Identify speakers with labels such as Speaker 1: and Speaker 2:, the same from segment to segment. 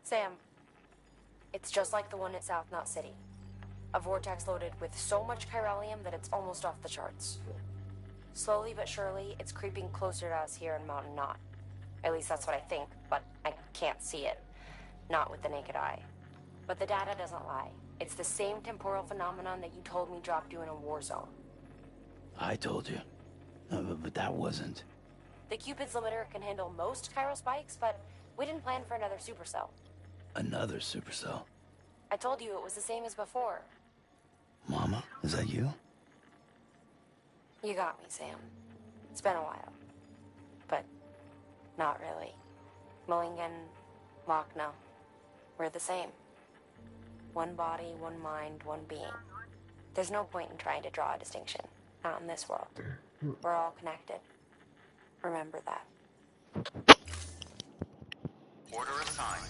Speaker 1: Sam, it's just like the one at South Knot City. A vortex loaded with so much chiralium that it's almost off the charts. Slowly but surely, it's creeping closer to us here in Mountain Knot. At least that's what I think, but I can't see it. Not with the naked eye. But the data doesn't lie. It's the same temporal phenomenon that you told me dropped you in a war zone.
Speaker 2: I told you. But that wasn't.
Speaker 1: The Cupid's limiter can handle most chiral spikes, but we didn't plan for another supercell.
Speaker 2: Another supercell?
Speaker 1: I told you it was the same as before.
Speaker 2: Mama, is that you?
Speaker 1: You got me, Sam. It's been a while. But not really. Mulligan, Lochner, we're the same. One body, one mind, one being. There's no point in trying to draw a distinction. Not in this world. We're all connected. Remember that.
Speaker 3: Order assigned.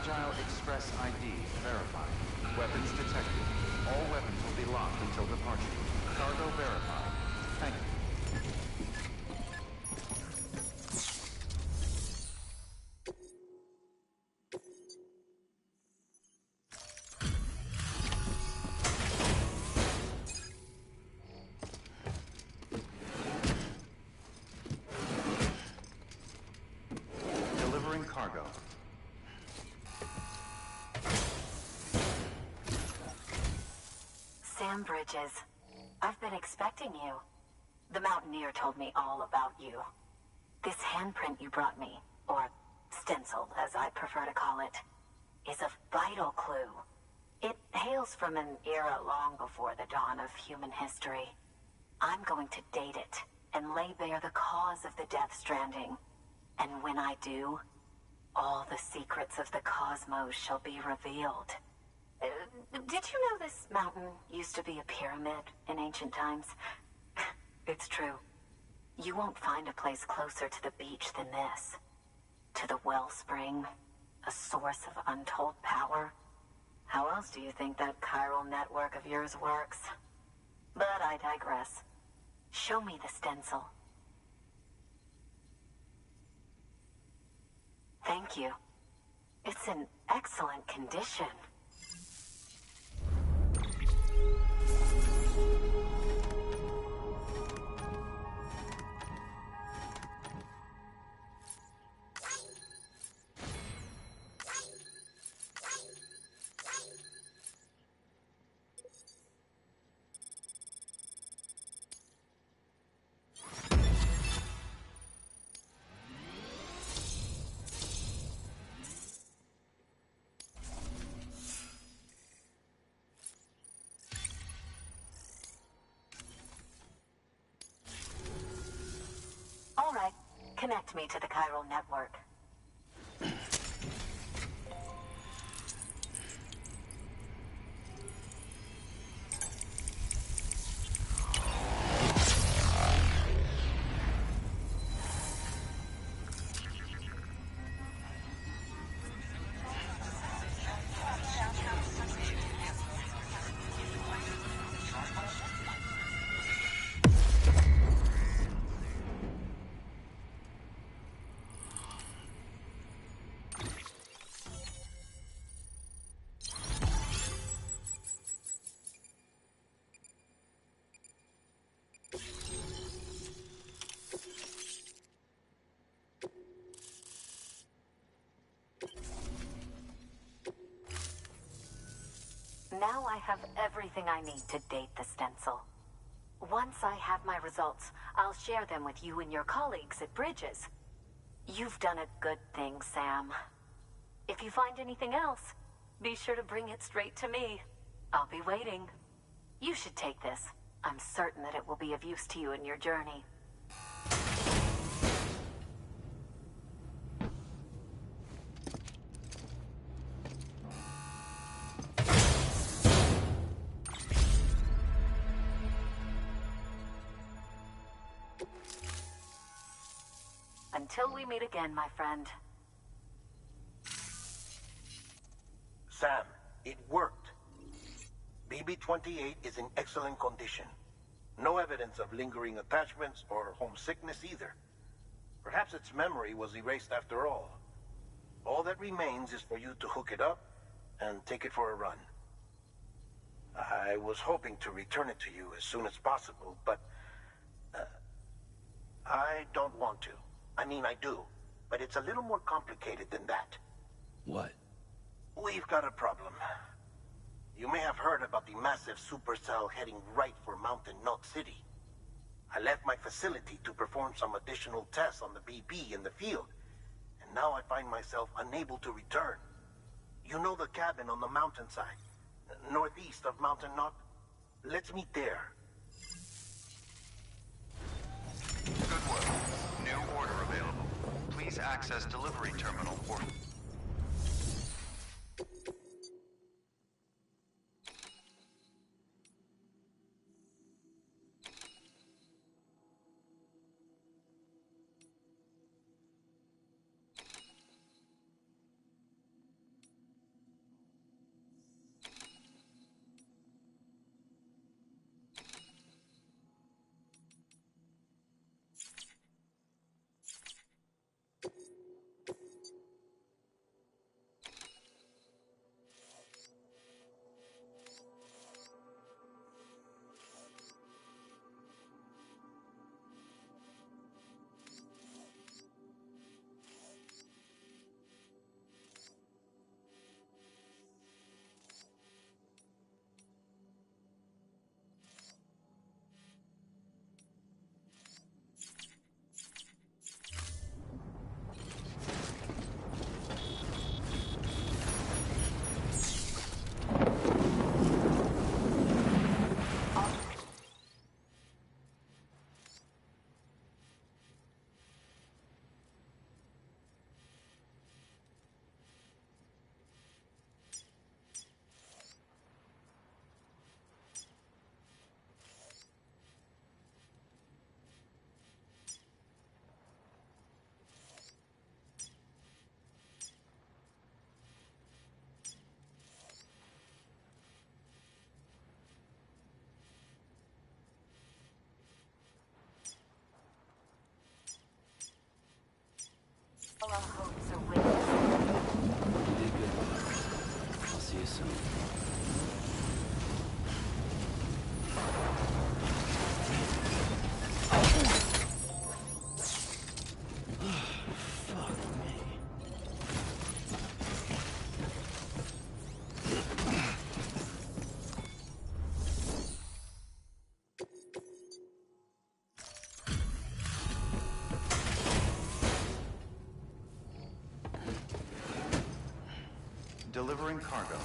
Speaker 3: Fragile Express ID verified. Weapons detected. All weapons will be locked until departure. Cargo verified. Thank you. Delivering cargo.
Speaker 4: Sam Bridges, I've been expecting you. The Mountaineer told me all about you. This handprint you brought me, or stencil as I prefer to call it, is a vital clue. It hails from an era long before the dawn of human history. I'm going to date it and lay bare the cause of the Death Stranding. And when I do, all the secrets of the cosmos shall be revealed. Did you know this mountain used to be a pyramid in ancient times? It's true. You won't find a place closer to the beach than this. To the wellspring, a source of untold power. How else do you think that chiral network of yours works? But I digress. Show me the stencil. Thank you. It's in excellent condition. All right, connect me to the chiral network. Now I have everything I need to date the stencil. Once I have my results, I'll share them with you and your colleagues at Bridges. You've done a good thing, Sam. If you find anything else, be sure to bring it straight to me. I'll be waiting. You should take this. I'm certain that it will be of use to you in your journey. Until we meet again, my friend.
Speaker 5: Sam, it worked. BB-28 is in excellent condition. No evidence of lingering attachments or homesickness either. Perhaps its memory was erased after all. All that remains is for you to hook it up and take it for a run. I was hoping to return it to you as soon as possible, but I don't want to. I mean, I do, but it's a little more complicated than that.
Speaker 2: What?
Speaker 5: We've got a problem. You may have heard about the massive supercell heading right for Mountain Knot City. I left my facility to perform some additional tests on the BB in the field, and now I find myself unable to return. You know the cabin on the mountainside, northeast of Mountain Knot? Let's meet there.
Speaker 3: Good work. New order available. Please access delivery terminal or...
Speaker 4: our hopes are waiting.
Speaker 2: You did good, Bob. I'll see you soon. Fuck me.
Speaker 3: Delivering cargo.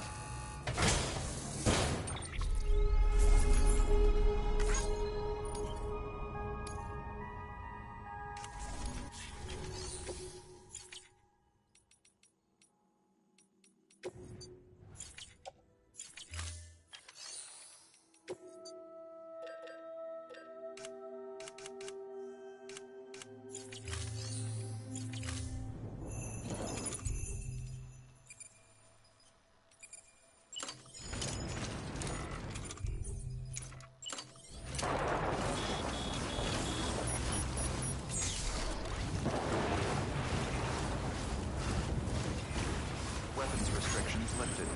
Speaker 3: Weapons restrictions lifted.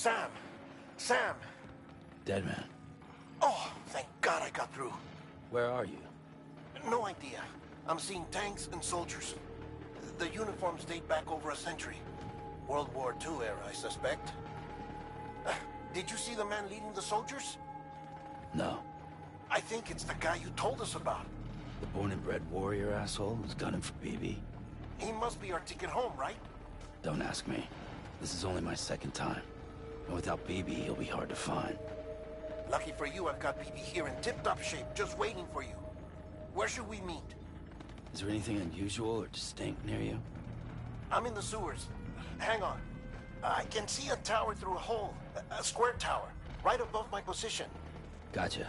Speaker 5: Sam! Sam!
Speaker 2: Dead man.
Speaker 5: Oh, thank God I got through.
Speaker 2: Where are you?
Speaker 5: No idea. I'm seeing tanks and soldiers. The uniforms date back over a century. World War II era, I suspect. Did you see the man leading the soldiers?
Speaker 2: No.
Speaker 5: I think it's the guy you told us about.
Speaker 2: The born and bred warrior asshole who's gunning for BB?
Speaker 5: He must be our ticket home, right?
Speaker 2: Don't ask me. This is only my second time. And without BB, he'll be hard to find.
Speaker 5: Lucky for you, I've got BB here in tip-top shape, just waiting for you. Where should we meet?
Speaker 2: Is there anything unusual or distinct near you?
Speaker 5: I'm in the sewers. Hang on. I can see a tower through a hole. A square tower, right above my position.
Speaker 2: Gotcha.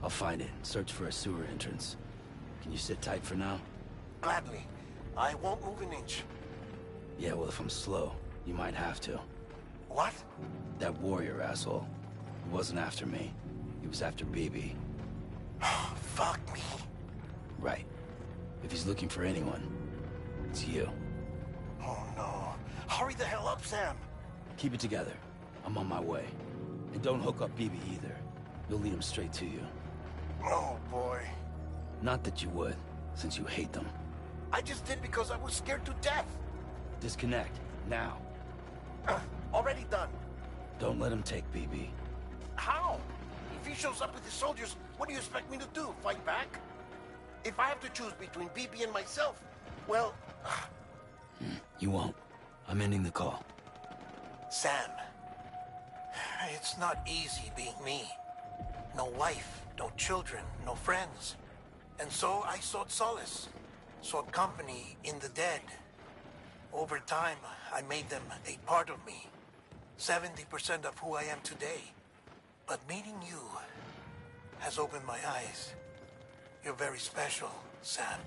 Speaker 2: I'll find it and search for a sewer entrance. Can you sit tight for now?
Speaker 5: Gladly. I won't move an inch.
Speaker 2: Yeah, well, if I'm slow, you might have to.
Speaker 5: What?
Speaker 2: That warrior asshole. He wasn't after me. He was after BB.
Speaker 5: Fuck me.
Speaker 2: Right. If he's looking for anyone, it's you.
Speaker 5: Oh no. Hurry the hell up, Sam.
Speaker 2: Keep it together. I'm on my way. And don't hook up BB either. You'll lead him straight to you.
Speaker 5: Oh boy.
Speaker 2: Not that you would, since you hate them.
Speaker 5: I just did because I was scared to death.
Speaker 2: Disconnect, now.
Speaker 5: Already done.
Speaker 2: Don't let him take BB.
Speaker 5: How? If he shows up with his soldiers, what do you expect me to do? Fight back? If I have to choose between BB and myself, well...
Speaker 2: You won't. I'm ending the call.
Speaker 5: Sam, it's not easy being me. No wife, no children, no friends. And so I sought solace, sought company in the dead. Over time, I made them a part of me. 70% of who I am today. But meeting you has opened my eyes. You're very special, Sam.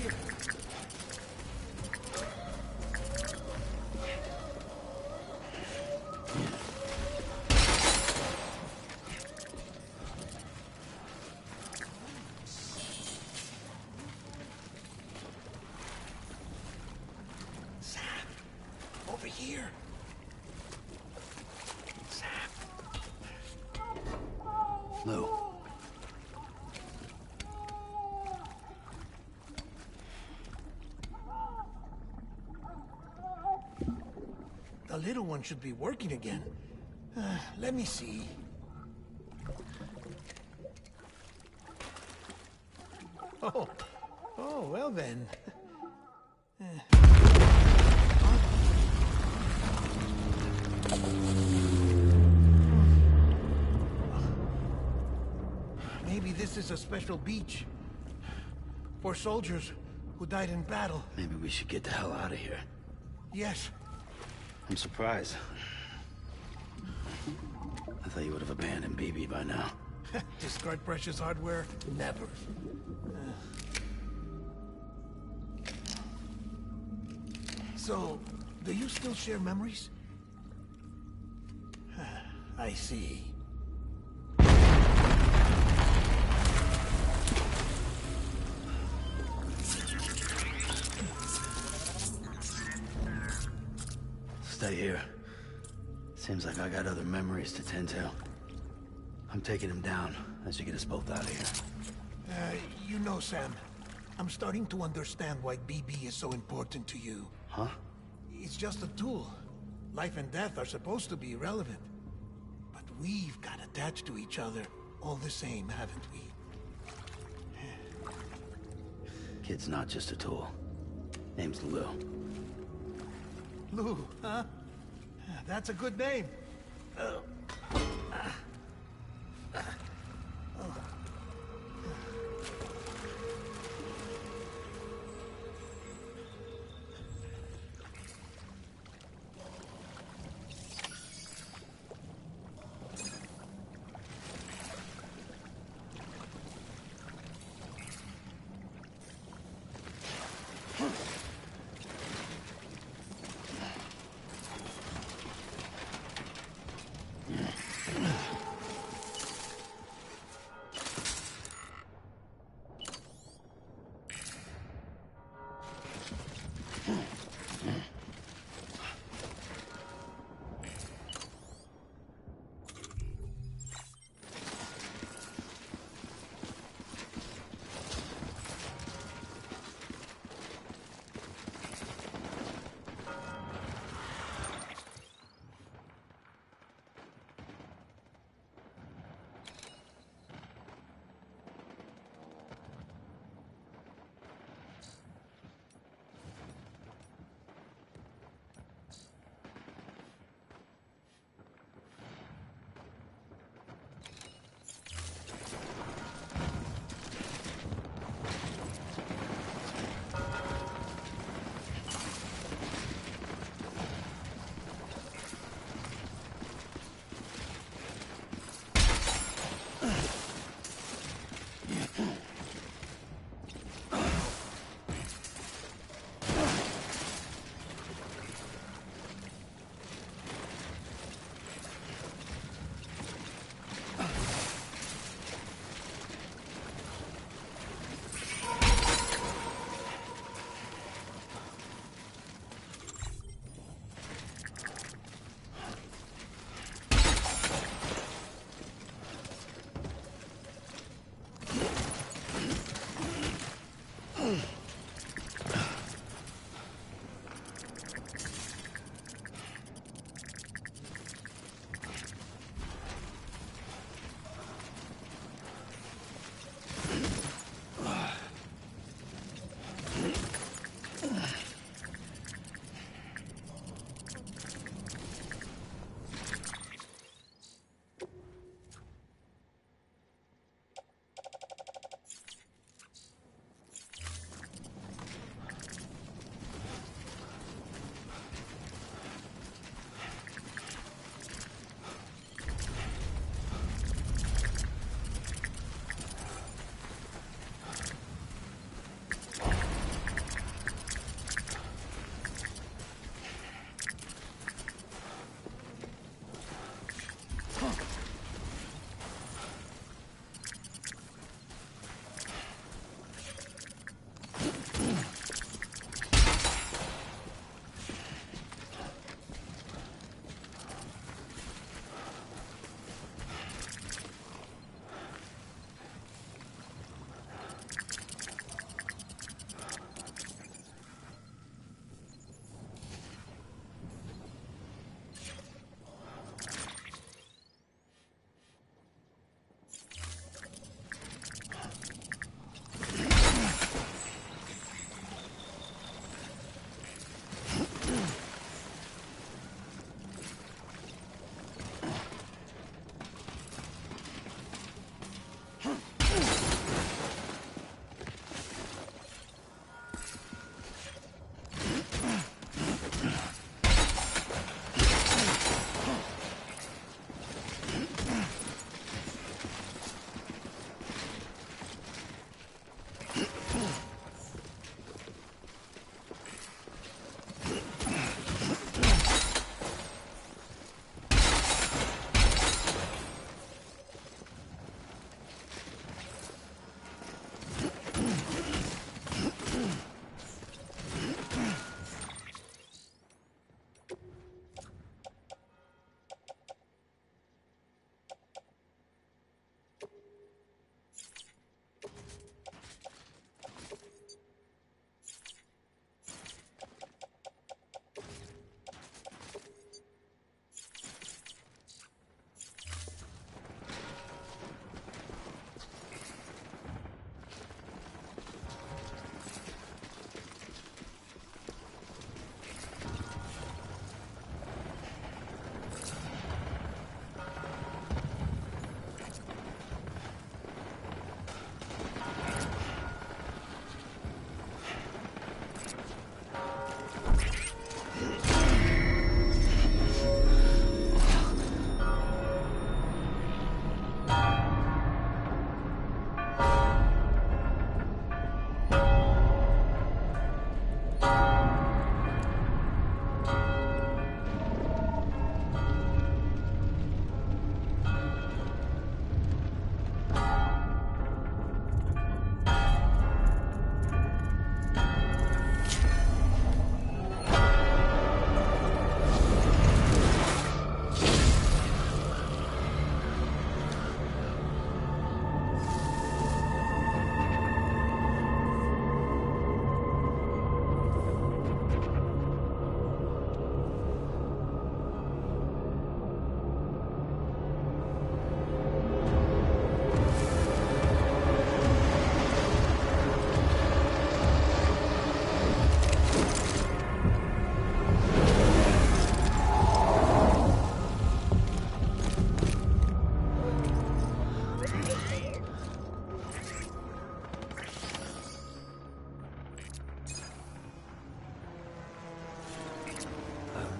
Speaker 5: here. Sam, over here. Sam.
Speaker 2: Lou.
Speaker 5: The little one should be working again. Let me see. Oh, well then. Maybe this is a special beach for soldiers who died in battle.
Speaker 2: Maybe we should get the hell out of here.
Speaker 5: Yes.
Speaker 2: I'm surprised. I thought you would have abandoned BB by now.
Speaker 5: Discard precious hardware? Never. So, do you still share memories? I see.
Speaker 2: Stay here. Seems like I got other memories to tend to. I'm taking him down as you get us both out of here.
Speaker 5: You know, Sam, I'm starting to understand why BB is so important to you.
Speaker 2: Huh?
Speaker 5: It's just a tool. Life and death are supposed to be irrelevant. But we've got attached to each other all the same, haven't we?
Speaker 2: Kid's not just a tool. Name's Lou.
Speaker 5: Lou, huh? That's a good name.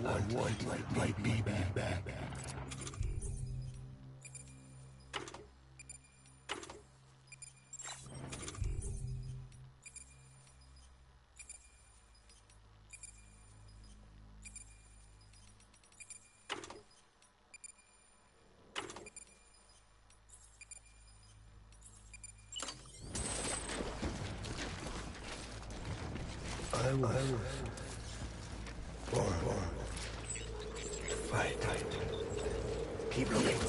Speaker 2: want my baby back. I was born to fight. Keep looking.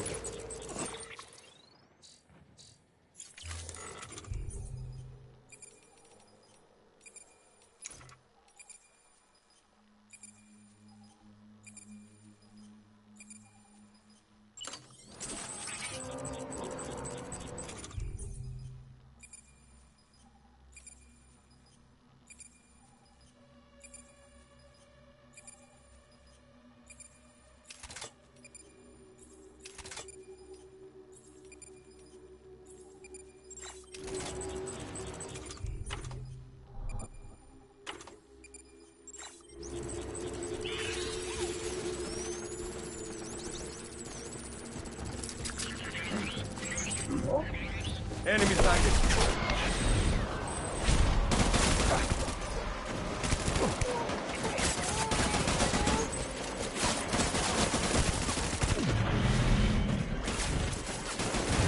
Speaker 6: Enemy sighted.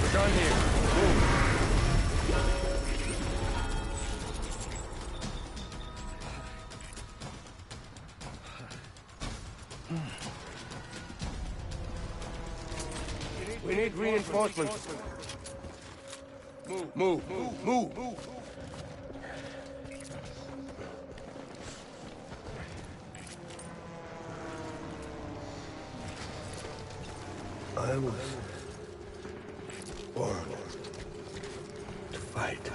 Speaker 6: We're done here. Move. We need reinforcements. Move.
Speaker 2: I was born to fight.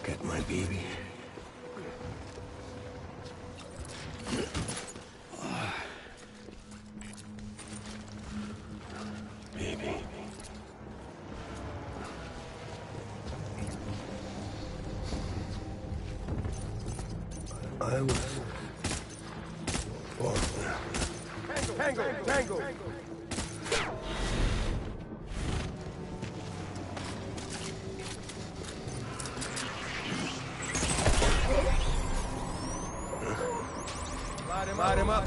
Speaker 2: Get my baby. Baby. I was born.
Speaker 6: Tango. Light him up.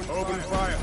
Speaker 6: Open fire.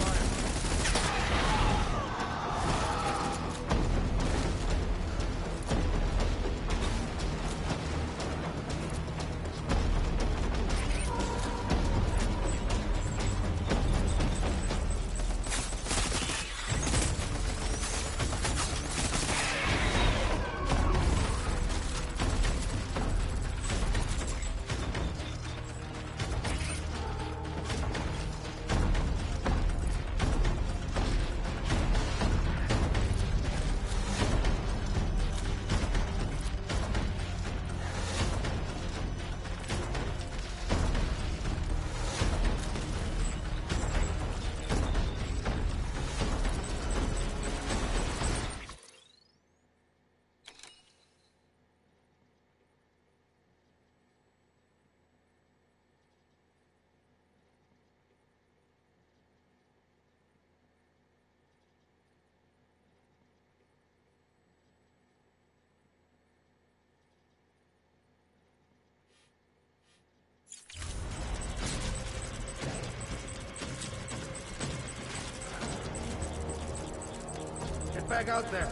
Speaker 6: Get back out there.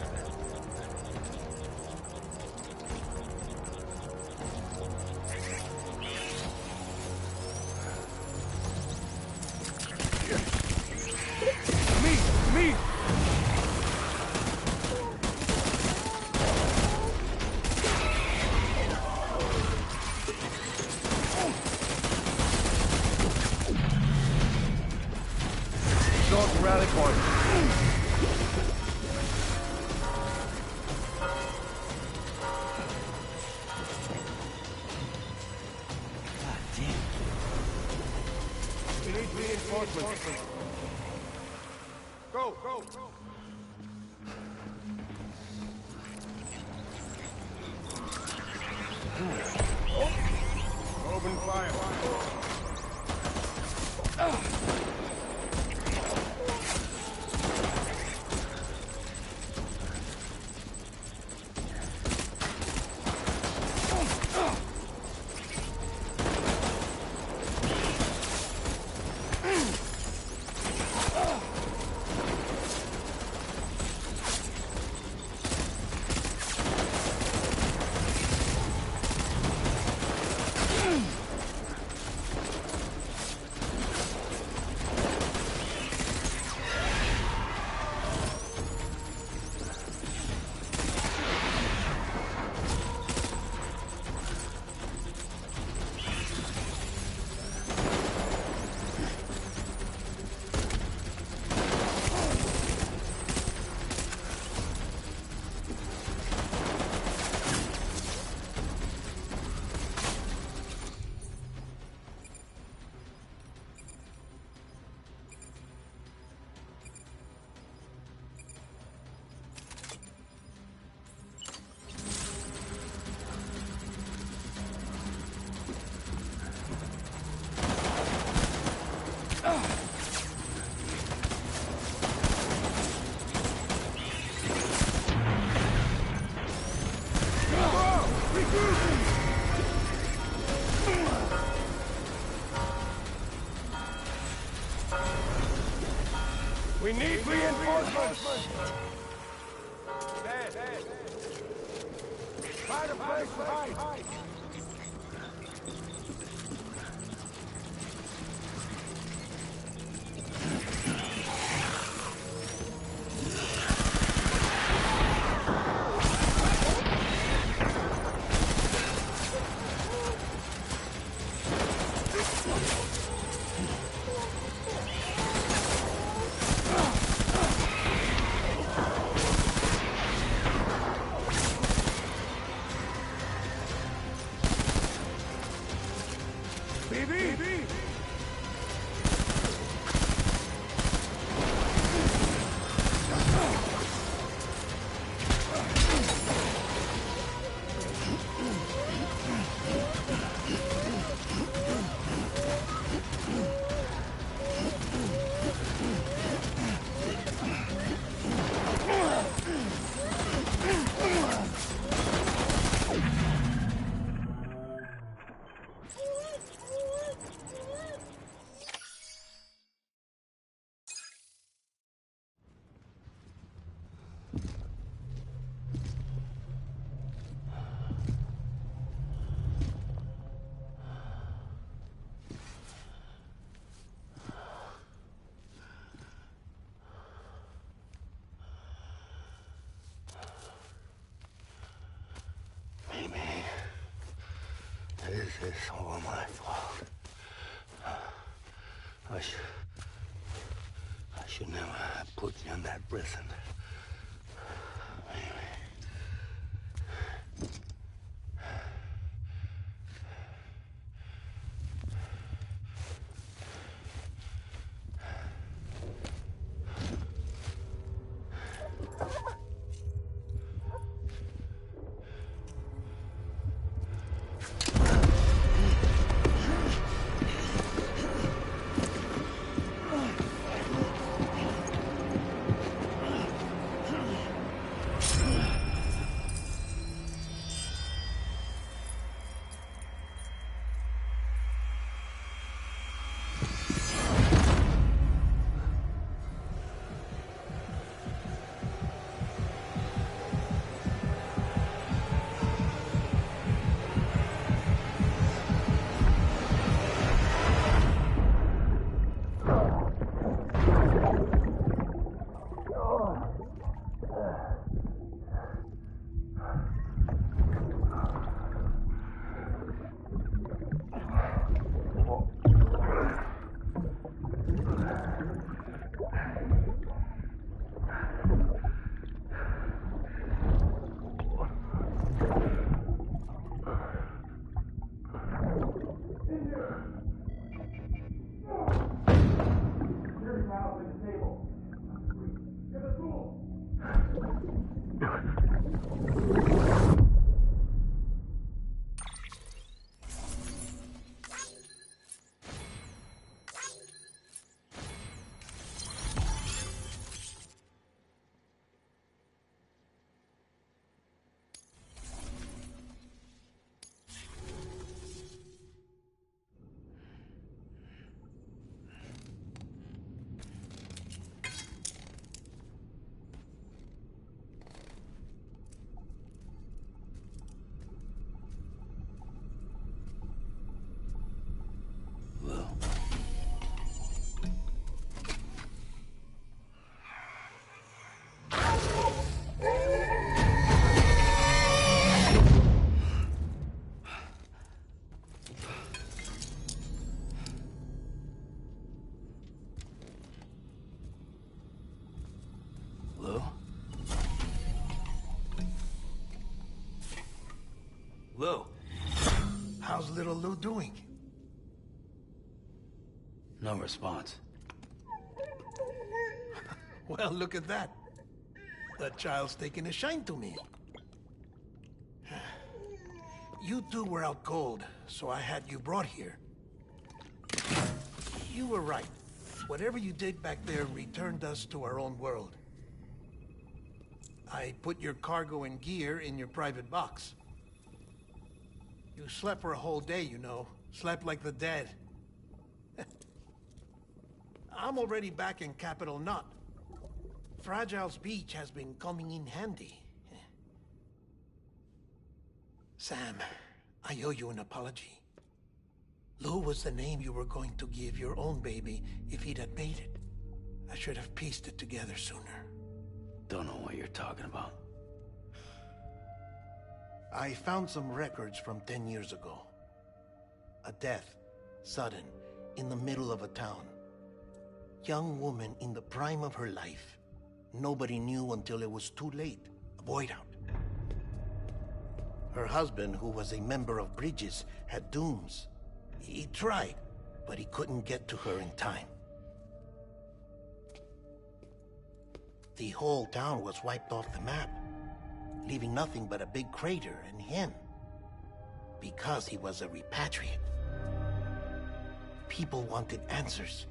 Speaker 6: Me! Go to rally point. Open fire. We need reinforcements! Dead. Find a place to hide!
Speaker 2: This is all my fault. I should never have put you in that prison. Lou? Lou?
Speaker 5: How's little Lou doing?
Speaker 2: No response.
Speaker 5: Well, look at that. The child's taking a shine to me. You two were out cold, so I had you brought here. You were right. Whatever you did back there returned us to our own world. I put your cargo and gear in your private box. You slept for a whole day, you know. Slept like the dead. I'm already back in Capital Knot. Fragile's beach has been coming in handy. Sam, I owe you an apology. Lou was the name you were going to give your own baby if he'd had made it. I should have pieced it together sooner.
Speaker 2: Don't know what you're talking about.
Speaker 5: I found some records from 10 years ago. A death, sudden, in the middle of a town. Young woman in the prime of her life. Nobody knew until it was too late. A void out. Her husband, who was a member of Bridges, had dooms. He tried, but he couldn't get to her in time. The whole town was wiped off the map, leaving nothing but a big crater and him. Because he was a repatriate. People wanted answers.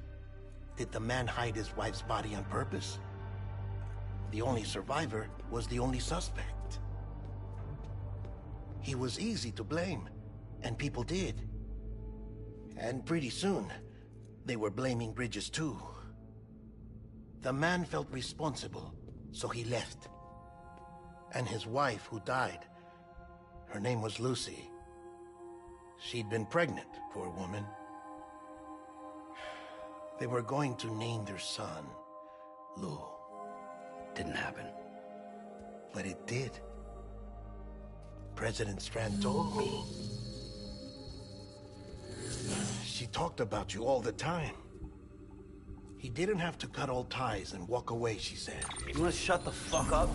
Speaker 5: Did the man hide his wife's body on purpose? The only survivor was the only suspect. He was easy to blame, and people did. And pretty soon, they were blaming Bridges too. The man felt responsible, so he left. And his wife, who died, her name was Lucy. She'd been pregnant, poor woman. They were going to name their son Lou.
Speaker 2: Didn't happen.
Speaker 5: But it did. President Strand told me. She talked about you all the time. He didn't have to cut all ties and walk away, she said.
Speaker 2: You wanna shut the fuck up?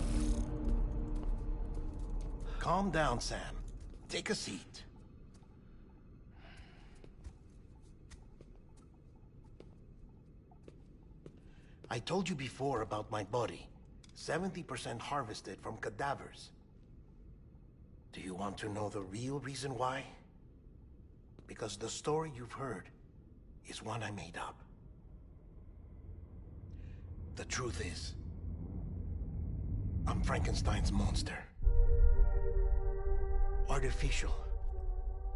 Speaker 5: Calm down, Sam. Take a seat. I told you before about my body. 70% harvested from cadavers. Do you want to know the real reason why? Because the story you've heard is one I made up. The truth is, I'm Frankenstein's monster. Artificial,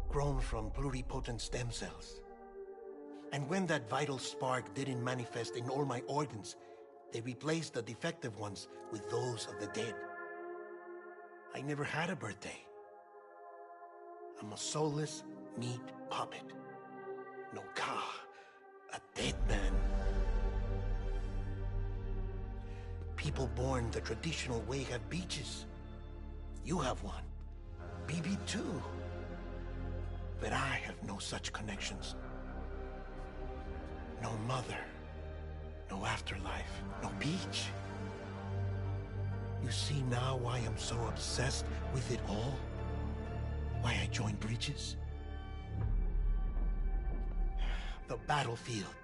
Speaker 5: grown from pluripotent stem cells. And when that vital spark didn't manifest in all my organs, they replaced the defective ones with those of the dead. I never had a birthday. I'm a soulless meat puppet. No ka, a dead man. People born the traditional way have beaches. You have one. BB too. But I have no such connections. No mother. No afterlife. No beach. You see now why I'm so obsessed with it all? Why I joined Bridges? The battlefield.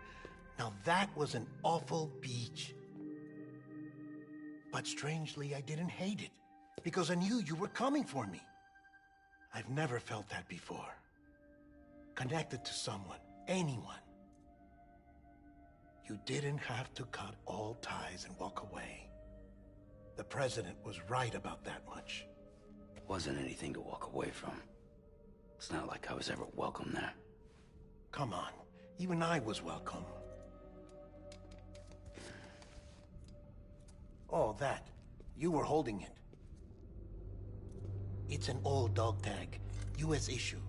Speaker 5: Now that was an awful beach. But strangely, I didn't hate it. Because I knew you were coming for me. I've never felt that before. Connected to someone, anyone. You didn't have to cut all ties and walk away. The president was right about that much.
Speaker 2: Wasn't anything to walk away from. It's not like I was ever welcome there.
Speaker 5: Come on, even I was welcome. Oh, that. You were holding it. It's an old dog tag, US issue.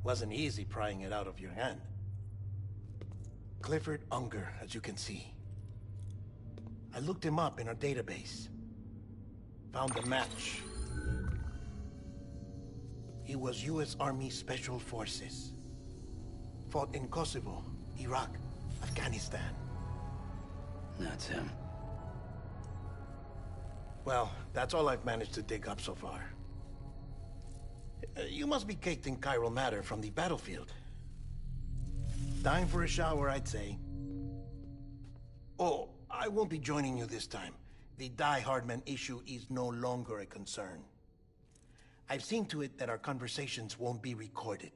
Speaker 5: Wasn't easy prying it out of your hand. Clifford Unger, as you can see. I looked him up in our database. Found a match. He was US Army Special Forces. Fought in Kosovo, Iraq, Afghanistan.
Speaker 2: That's him.
Speaker 5: Well, that's all I've managed to dig up so far. You must be caked in chiral matter from the battlefield. Time for a shower, I'd say. Oh, I won't be joining you this time. The Die Hardman issue is no longer a concern. I've seen to it that our conversations won't be recorded.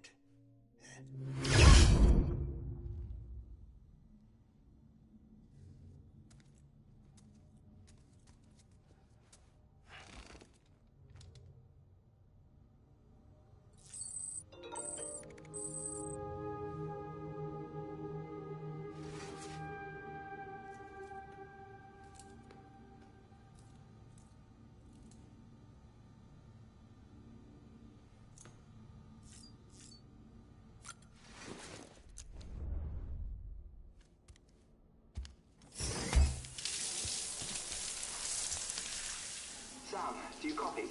Speaker 7: Sam, do you copy?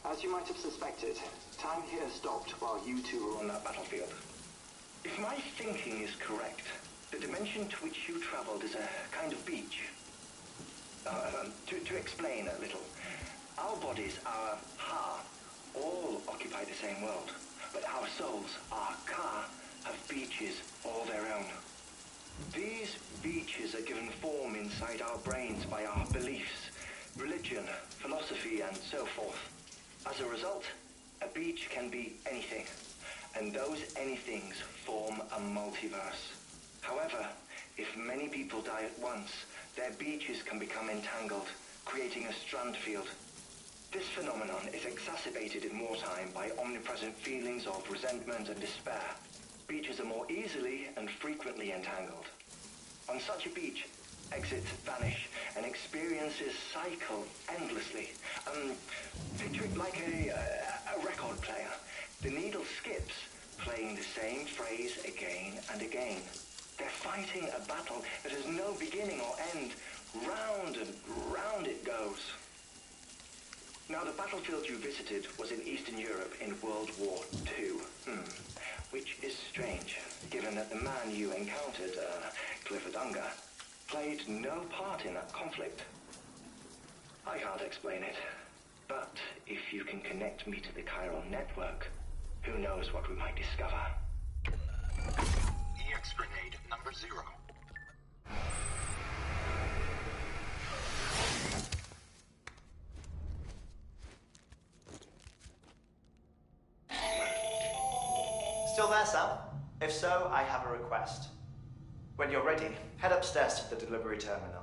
Speaker 7: As you might have suspected, time here stopped while you two were on that battlefield. If my thinking is correct, the dimension to which you traveled is a kind of beach. To explain a little, our bodies, our ha, all occupy the same world, but our souls, our ka, have beaches all their own. These beaches are given form inside our brains by our beliefs, religion, philosophy, and so forth. As a result, a beach can be anything, and those anythings form a multiverse. However, if many people die at once, their beaches can become entangled, creating a strand field. This phenomenon is exacerbated in wartime by omnipresent feelings of resentment and despair. Beaches are more easily and frequently entangled. On such a beach, exits vanish and experiences cycle endlessly. Picture it like a record player. The needle skips, playing the same phrase again and again. They're fighting a battle that has no beginning or end. Round and round it goes. Now, the battlefield you visited was in Eastern Europe in World War II. Which is strange, given that the man you encountered, Clifford Unger, played no part in that conflict. I can't explain it, but if you can connect me to the chiral network, who knows what we might discover.
Speaker 3: EX grenade number 0.
Speaker 8: Still there, Sam? If so, I have a request. When you're ready, head upstairs to the delivery terminal.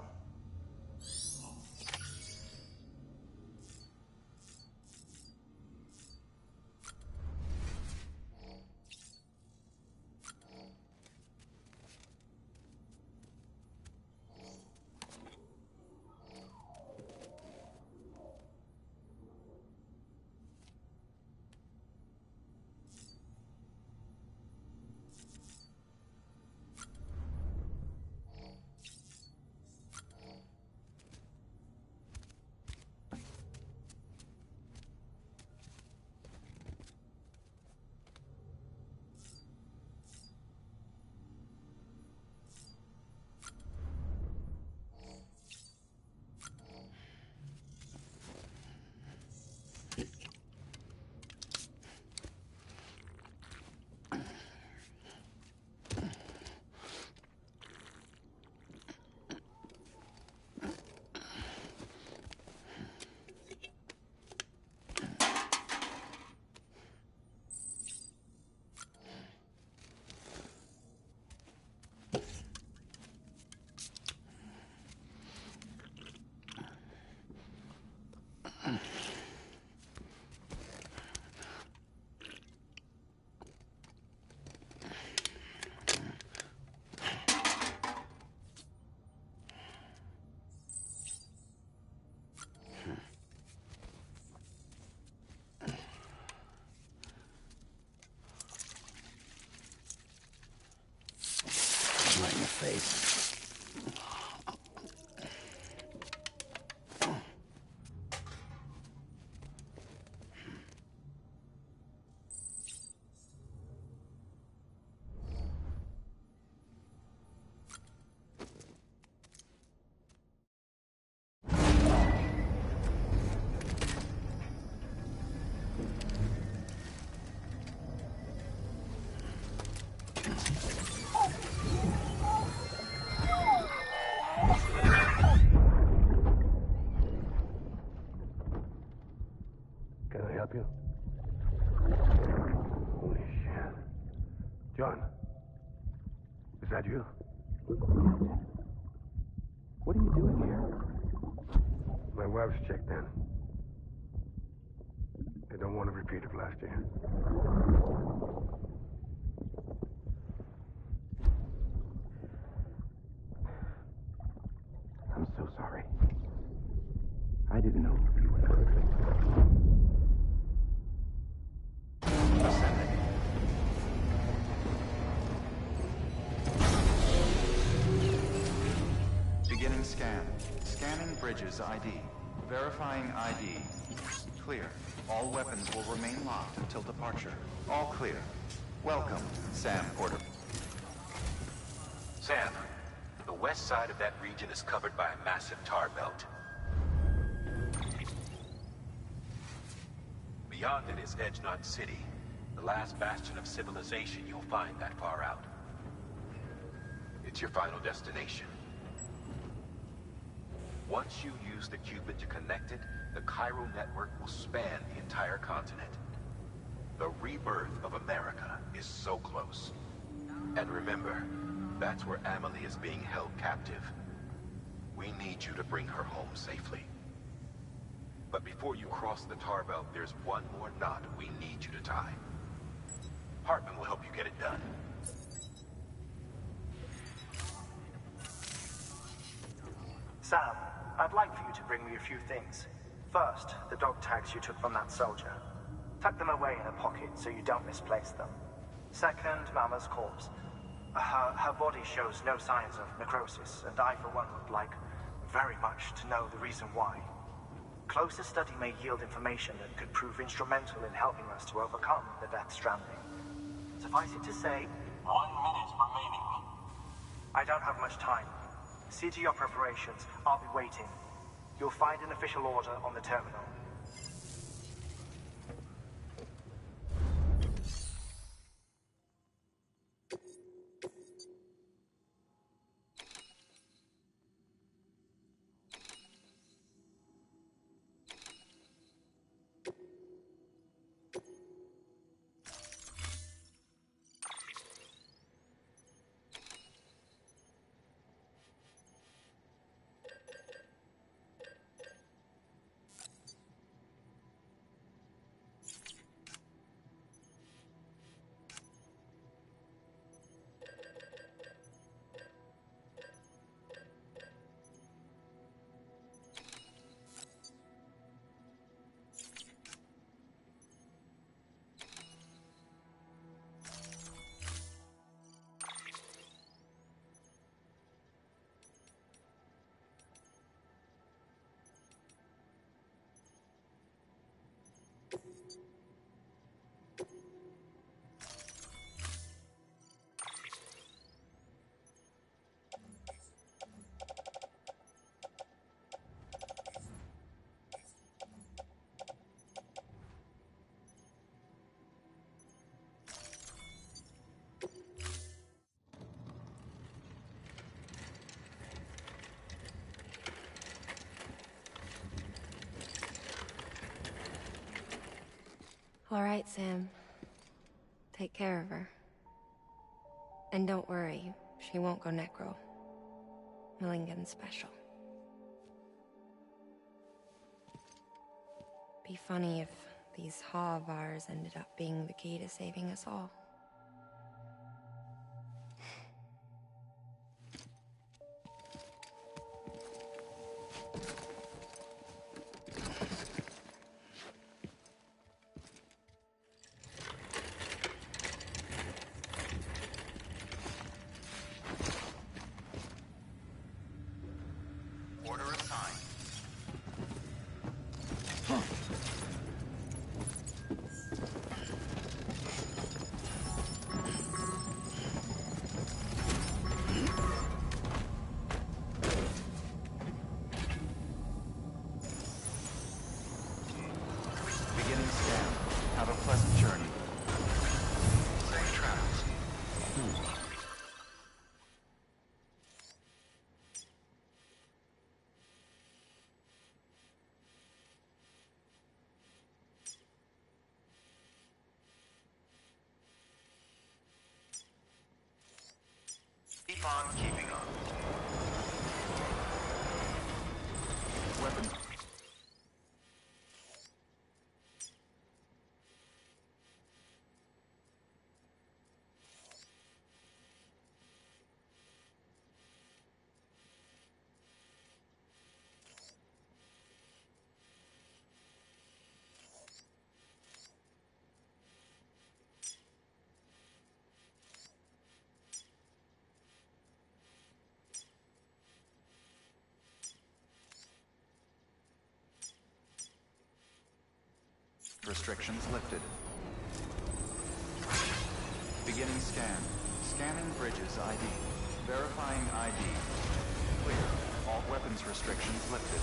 Speaker 6: help you? Holy shit. John. Is that you?
Speaker 2: What are you doing here?
Speaker 6: My wife's checked in. They don't want a repeat of last year.
Speaker 2: I'm so sorry. I didn't know you were perfect.
Speaker 3: Beginning scan. Scanning bridges ID. Verifying ID. Clear. All weapons will remain locked until departure. All clear. Welcome, Sam Porter.
Speaker 9: Sam, the west side of that region is covered by a massive tar belt. Beyond it is Edgenot City, the last bastion of civilization you'll find that far out. It's your final destination. Once you use the Cupid to connect it, the Cairo network will span the entire continent. The rebirth of America is so close. And remember, that's where Amelie is being held captive. We need you to bring her home safely. But before you cross the tar belt, there's one more knot we need you to tie. Hartman will help you get it done.
Speaker 8: Sam, I'd like for you to bring me a few things. First, the dog tags you took from that soldier. Tuck them away in a pocket so you don't misplace them. Second, Mama's corpse. Her body shows no signs of necrosis, and I, for one, would like very much to know the reason why. Closer study may yield information that could prove instrumental in helping us to overcome the Death Stranding. Suffice it to say,
Speaker 10: 1 minute remaining.
Speaker 8: I don't have much time. See to your preparations. I'll be waiting. You'll find an official order on the terminal.
Speaker 1: All right, Sam. Take care of her. And don't worry, she won't go necro. Millingen's special. Be funny if these Ha of ours ended up being the key to saving us all.
Speaker 3: Order assigned. Beginning scan. Have a pleasant journey. Safe travels.
Speaker 8: on keeping on.
Speaker 3: Weapons. Restrictions lifted. Beginning scan. Scanning bridges ID. Verifying ID. Clear. All weapons restrictions lifted.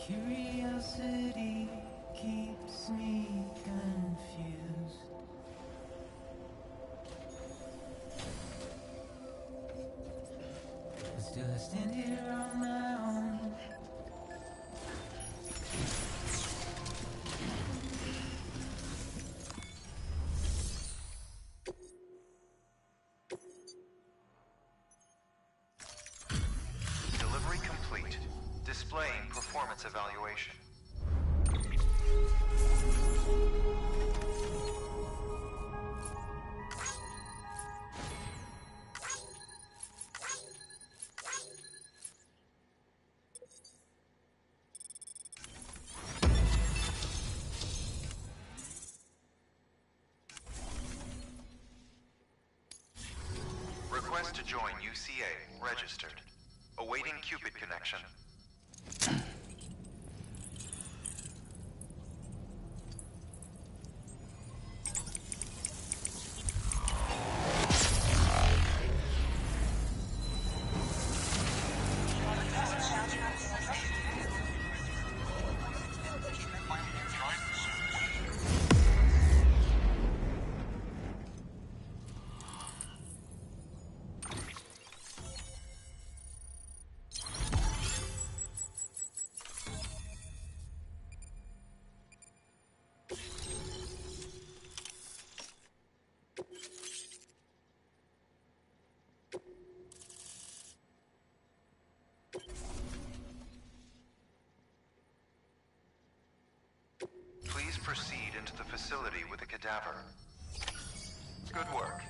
Speaker 11: Curiosity keeps me confused. But still I stand here on my own.
Speaker 3: Delivery complete. Displaying performance evaluation. Request to join UCA. Registered. Awaiting Cupid connection. Please proceed into the facility with the cadaver. Good work.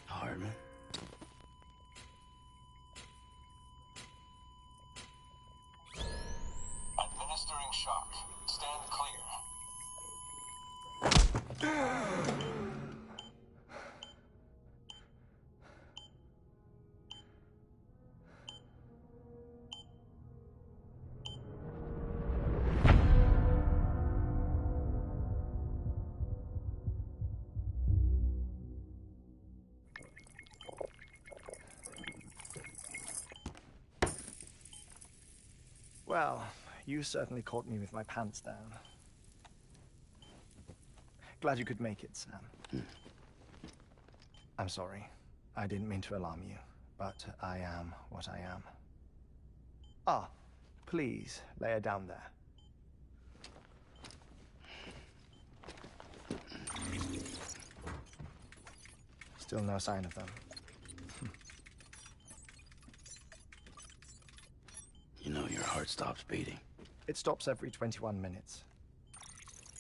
Speaker 2: Hardman.
Speaker 10: Administering shock. Stand clear.
Speaker 8: Well, you certainly caught me with my pants down. Glad you could make it, Sam. I'm sorry. I didn't mean to alarm you, but I am what I am. Ah, please, lay her down there. Still no sign of them.
Speaker 2: You know your heart stops beating.
Speaker 8: It stops every 21 minutes.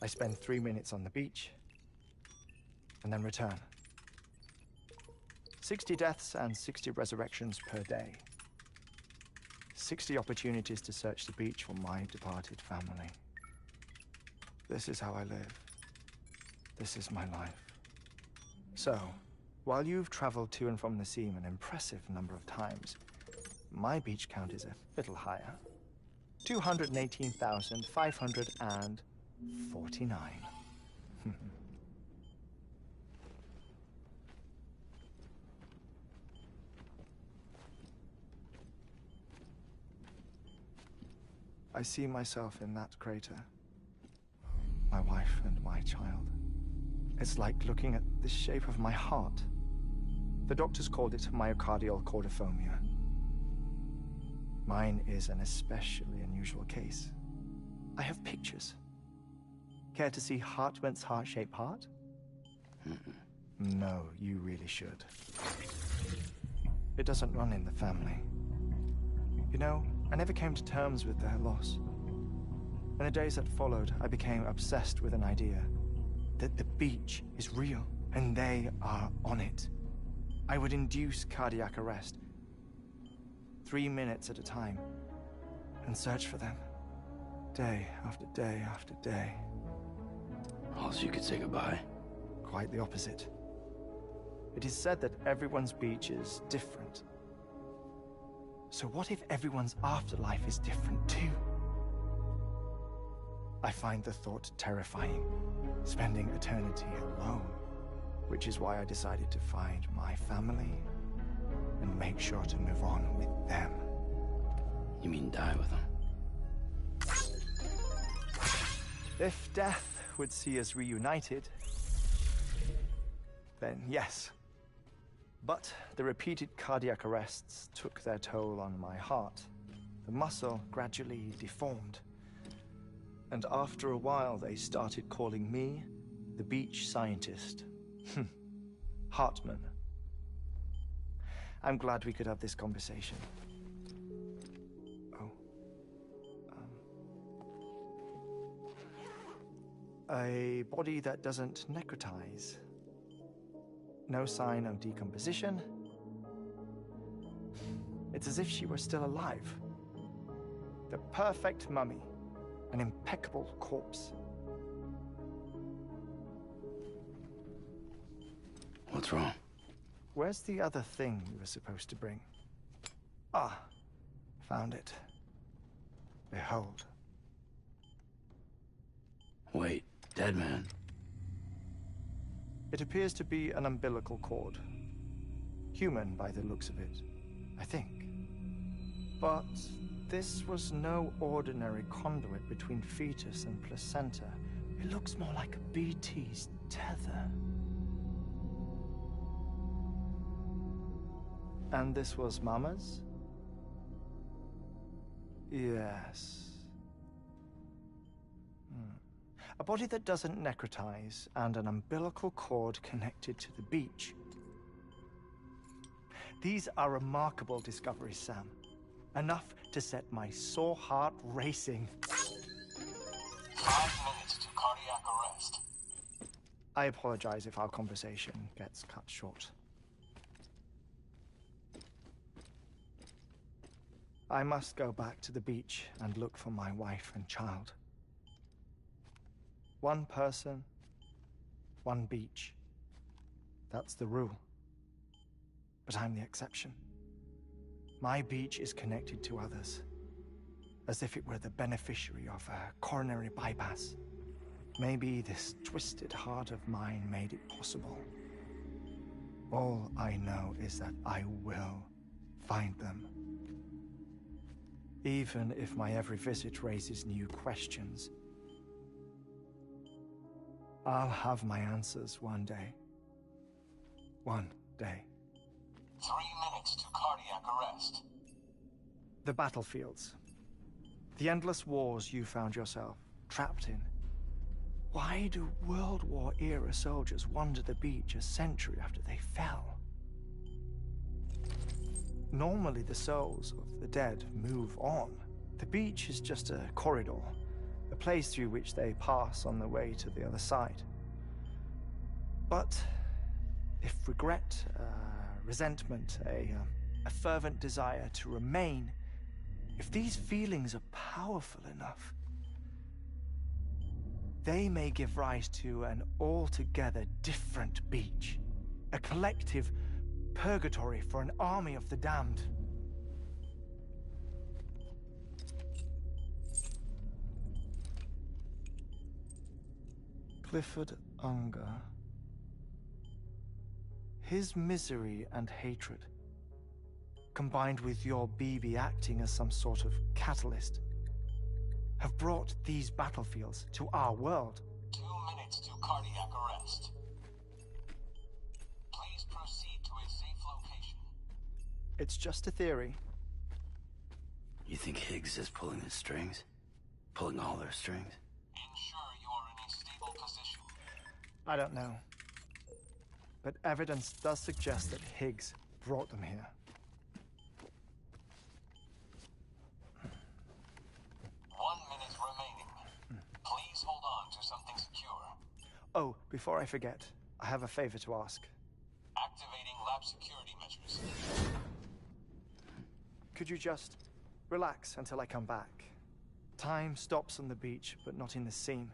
Speaker 8: I spend 3 minutes on the beach, and then return. 60 deaths and 60 resurrections per day. 60 opportunities to search the beach for my departed family. This is how I live. This is my life. So, while you've traveled to and from the scene an impressive number of times, my beach count is a little higher. 218,549. I see myself in that crater. My wife and my child. It's like looking at the shape of my heart. The doctors called it myocardial cordiformia. Mine is an especially unusual case. I have pictures. Care to see Hartman's heart-shaped heart? No, you really should. It doesn't run in the family. You know, I never came to terms with their loss. In the days that followed, I became obsessed with an idea that the beach is real and they are on it. I would induce cardiac arrest, 3 minutes at a time, and search for them, day after day after day.
Speaker 2: Oh, so you could say goodbye?
Speaker 8: Quite the opposite. It is said that everyone's beach is different. So what if everyone's afterlife is different too? I find the thought terrifying, spending eternity alone, which is why I decided to find my family and make sure to move on with them.
Speaker 2: You mean die with them?
Speaker 8: If death would see us reunited, then yes. But the repeated cardiac arrests took their toll on my heart. The muscle gradually deformed. And after a while, they started calling me the beach scientist. Hartman. I'm glad we could have this conversation. Oh. A body that doesn't necrotize. No sign of decomposition. It's as if she were still alive. The perfect mummy. An impeccable corpse.
Speaker 2: What's wrong?
Speaker 8: Where's the other thing you were supposed to bring? Ah, found it. Behold.
Speaker 2: Wait, dead man?
Speaker 8: It appears to be an umbilical cord. Human by the looks of it, I think. But this was no ordinary conduit between fetus and placenta. It looks more like a BT's tether. And this was Mama's? Yes. A body that doesn't necrotize and an umbilical cord connected to the beach. These are remarkable discoveries, Sam. Enough to set my sore heart racing.
Speaker 10: 5 minutes to cardiac arrest.
Speaker 8: I apologize if our conversation gets cut short. I must go back to the beach and look for my wife and child. One person, one beach. That's the rule. But I'm the exception. My beach is connected to others, as if it were the beneficiary of a coronary bypass. Maybe this twisted heart of mine made it possible. All I know is that I will find them. Even if my every visit raises new questions, I'll have my answers one day. One day.
Speaker 10: 3 minutes to cardiac arrest.
Speaker 8: The battlefields. The endless wars you found yourself trapped in. Why do World War-era soldiers wander the beach a century after they fell? Normally the souls of the dead move on. The beach is just a corridor, a place through which they pass on the way to the other side. But if regret, resentment, a fervent desire to remain, if these feelings are powerful enough, they may give rise to an altogether different beach, a collective purgatory for an army of the damned. Clifford Unger. His misery and hatred, combined with your BB acting as some sort of catalyst, have brought these battlefields to our world.
Speaker 10: 2 minutes to cardiac arrest. Please proceed to a safe location.
Speaker 8: It's just a theory.
Speaker 2: You think Higgs is pulling his strings? Pulling all their strings?
Speaker 10: Ensure you are in a stable position.
Speaker 8: I don't know. But evidence does suggest that Higgs brought them here.
Speaker 10: 1 minute remaining. Please hold on to something secure.
Speaker 8: Oh, before I forget, I have a favor to ask.
Speaker 10: Activating lab security measures.
Speaker 8: Could you just relax until I come back? Time stops on the beach, but not in the scene.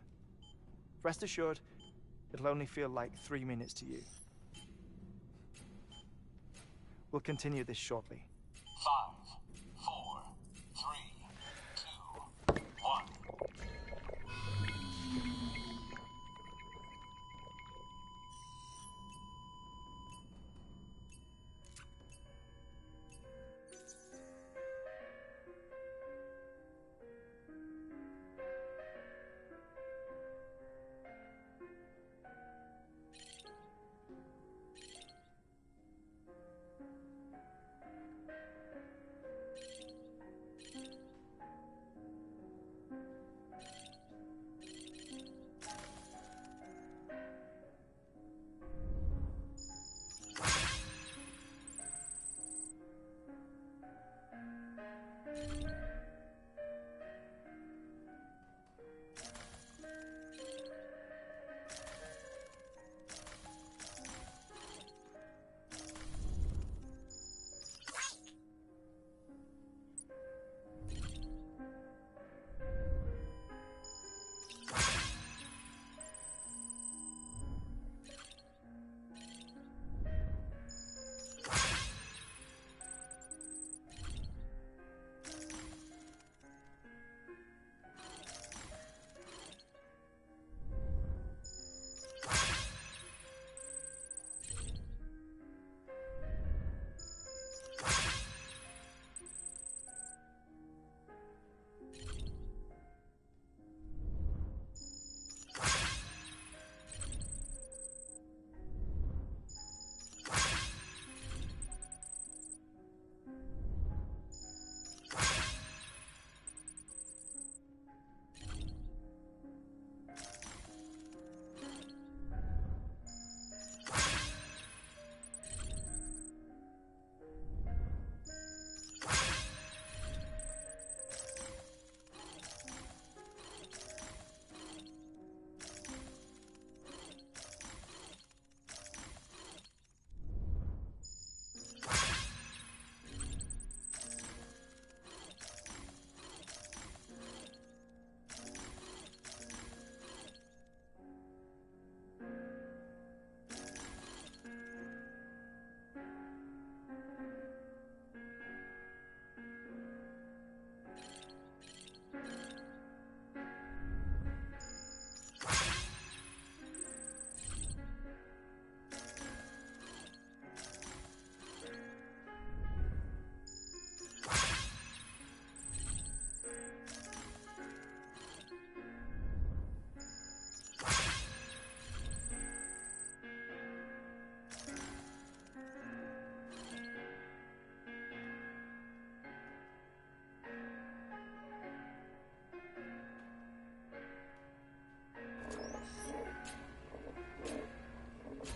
Speaker 8: Rest assured, it'll only feel like 3 minutes to you. We'll continue this shortly.
Speaker 10: 5, 4, 3, 2, 1.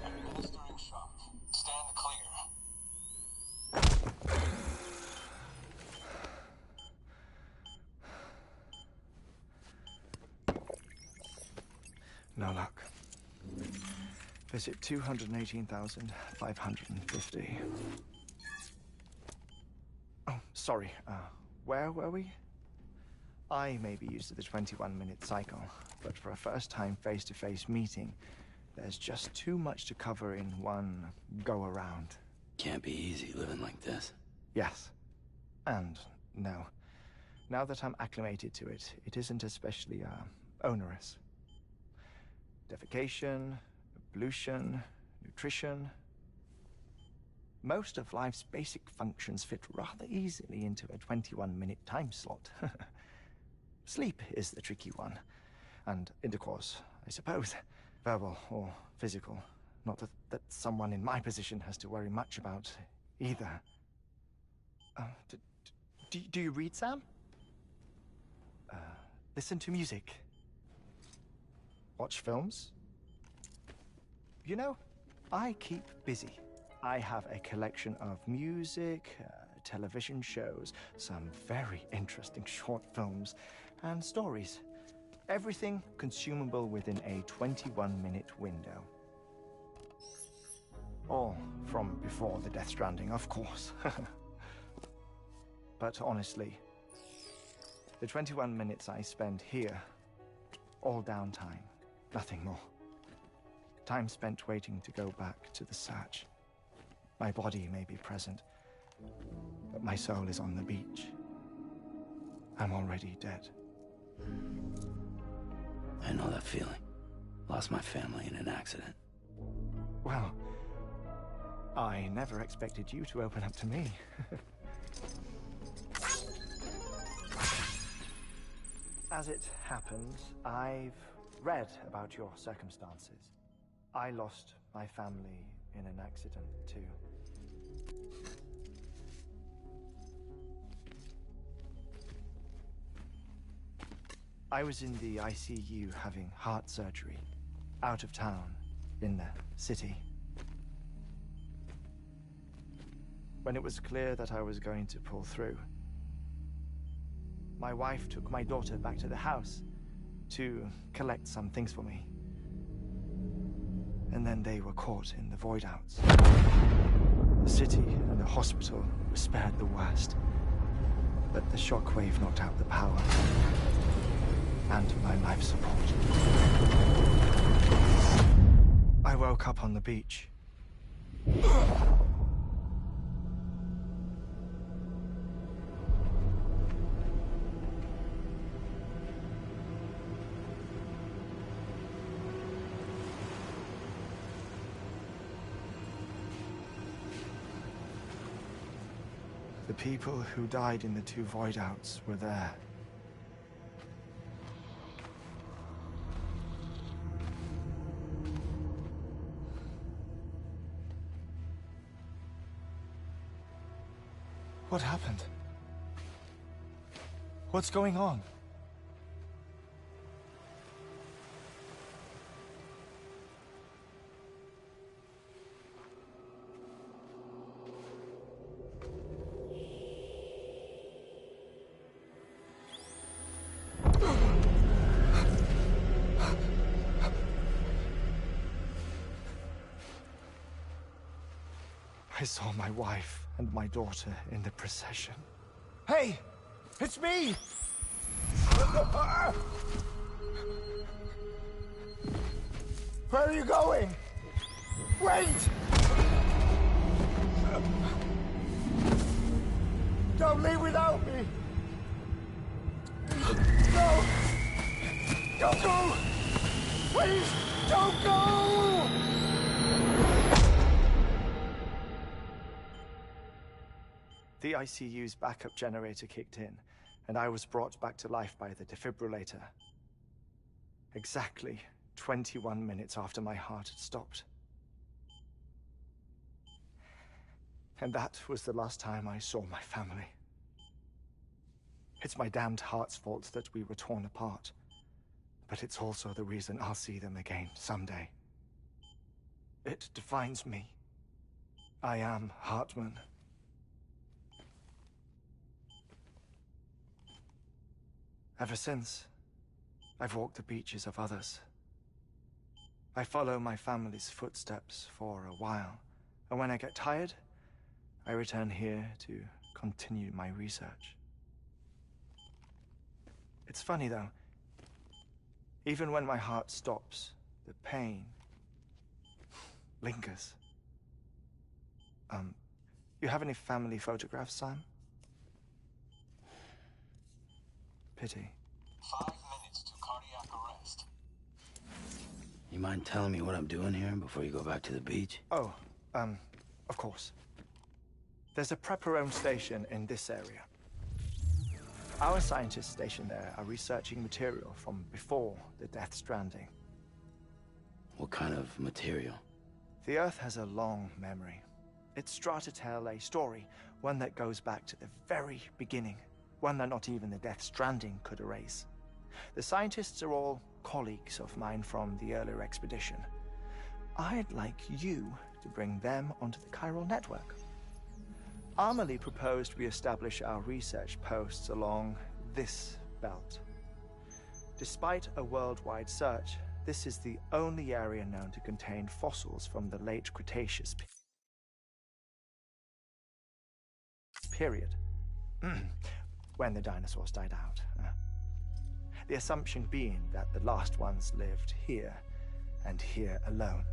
Speaker 10: Administering shock. Stand clear.
Speaker 8: No luck. Visit 218,550. Oh, sorry. Where were we? I may be used to the 21-minute cycle, but for a first-time face-to-face meeting, there's just too much to cover in one go-around.
Speaker 2: Can't be easy living like this.
Speaker 8: Yes. And no. Now that I'm acclimated to it, it isn't especially, onerous. Defecate. education, pollution, nutrition. Most of life's basic functions fit rather easily into a 21-minute time slot. Sleep is the tricky one, and intercourse, I suppose, verbal or physical. Not that someone in my position has to worry much about either. Do you read, Sam? Listen to music. Watch films. You know, I keep busy. I have a collection of music, television shows, some very interesting short films, and stories. Everything consumable within a 21-minute window. All from before the Death Stranding, of course. But honestly, the 21 minutes I spend here, all downtime, nothing more. Time spent waiting to go back to the search. My body may be present, but my soul is on the beach. I'm already dead.
Speaker 2: I know that feeling. Lost my family in an accident.
Speaker 8: Well, I never expected you to open up to me. As it happens, I've read about your circumstances. I lost my family in an accident, too. I was in the ICU having heart surgery, out of town, in the city. When it was clear that I was going to pull through, my wife took my daughter back to the house to collect some things for me. And then they were caught in the void-outs. The city and the hospital were spared the worst, but the shockwave knocked out the power and my life support. I woke up on the beach. The people who died in the two void-outs were there. What happened? What's going on? I saw my wife and my daughter in the procession. Hey! It's me! Where are you going? Wait! Don't leave without me! No! Don't go! Please, don't go! The ICU's backup generator kicked in, and I was brought back to life by the defibrillator. Exactly 21 minutes after my heart had stopped. And that was the last time I saw my family. It's my damned heart's fault that we were torn apart, but it's also the reason I'll see them again someday. It defines me. I am Hartman. Ever since, I've walked the beaches of others. I follow my family's footsteps for a while, and when I get tired, I return here to continue my research. It's funny, though. Even when my heart stops, the pain lingers. You have any family photographs, Sam? Pity.
Speaker 10: 5 minutes to cardiac arrest.
Speaker 2: You mind telling me what I'm doing here before you go back to the beach?
Speaker 8: Oh, of course. There's a Prepperone station in this area. Our scientists stationed there are researching material from before the Death Stranding.
Speaker 2: What kind of material?
Speaker 8: The Earth has a long memory. It's trying to tell a story, one that goes back to the very beginning, one that not even the Death Stranding could erase. The scientists are all colleagues of mine from the earlier expedition. I'd like you to bring them onto the chiral network. Amelie proposed we establish our research posts along this belt. Despite a worldwide search, this is the only area known to contain fossils from the late Cretaceous period, when the dinosaurs died out. The assumption being that the last ones lived here, and here alone.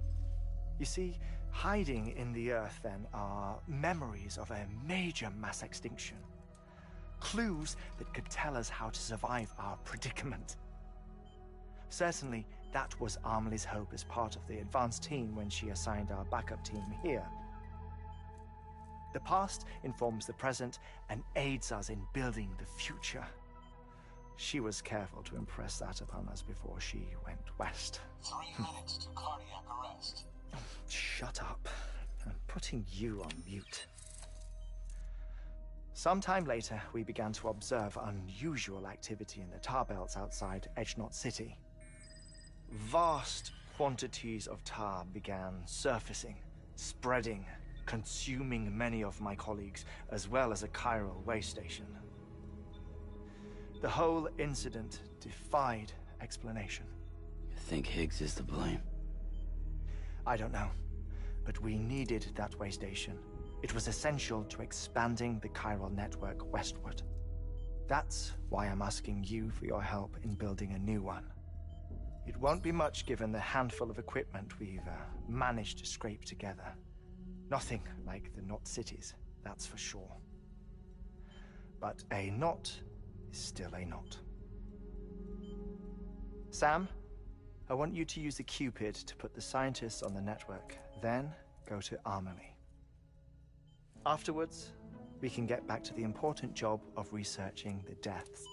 Speaker 8: You see, hiding in the Earth, then, are memories of a major mass extinction. Clues that could tell us how to survive our predicament. Certainly, that was Amelie's hope as part of the advanced team when she assigned our backup team here. The past informs the present and aids us in building the future. She was careful to impress that upon us before she went west.
Speaker 10: 3 minutes to cardiac arrest.
Speaker 8: Shut up. I'm putting you on mute. Sometime later, we began to observe unusual activity in the tar belts outside Edgenot City. Vast quantities of tar began surfacing, spreading, consuming many of my colleagues, as well as a chiral way station. The whole incident defied explanation.
Speaker 2: You think Higgs is to blame?
Speaker 8: I don't know, but we needed that way station. It was essential to expanding the chiral network westward. That's why I'm asking you for your help in building a new one. It won't be much given the handful of equipment we've managed to scrape together. Nothing like the knot cities, that's for sure. But a knot is still a knot. Sam, I want you to use the Cupid to put the scientists on the network, then go to Amelie. Afterwards, we can get back to the important job of researching the deaths.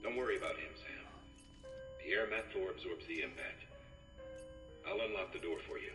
Speaker 12: Don't worry about him, Sam. The air mat floor absorbs the impact. I'll unlock the door for you.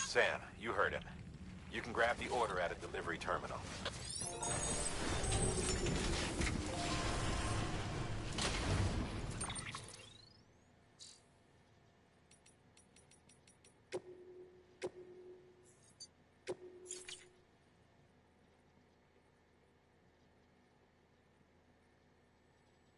Speaker 9: Sam, you heard him. You can grab the order at a delivery terminal.